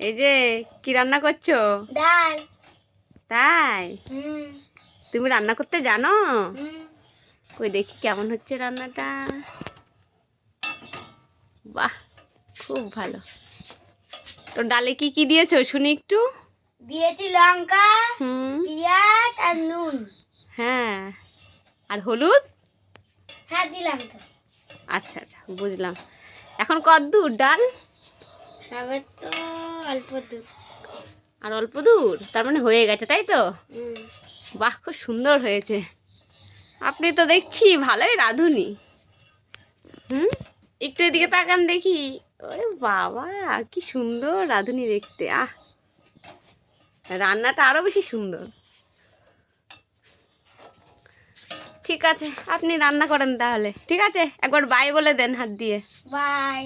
এই যে কি রান্না করছো? ডাল। তাই? হুম। তুমি রান্না করতে জানো? হুম। কই দেখি কেমন হচ্ছে রান্নাটা। বাহ, খুব ভালো। তো ডালে কি কি দিয়েছো শুনি একটু। দিয়েছি লঙ্কা, হুম। পেঁয়াজ আর নুন। হ্যাঁ, আর হলুদ। হ্যাঁ দিলাম তো। আচ্ছা আচ্ছা, বুঝলাম। এখন কতদূর ডাল? সবে তো অল্প দুধ। আর অল্প দূর, তার মানে হয়ে গেছে তাই তো? হুম। বাহ, খুব সুন্দর হয়েছে। আপনি তো দেখছি ভালোই রাঁধুনি। হুম, একটু এদিকে তাকান দেখি। ওরে বাবা, কি সুন্দর রাঁধুনি দেখতে। আহ, রান্নাটা আরো বেশি সুন্দর। ঠিক আছে, আপনি রান্না করেন তাহলে। ঠিক আছে, একবার বাই বলে দেন হাত দিয়ে। বাই।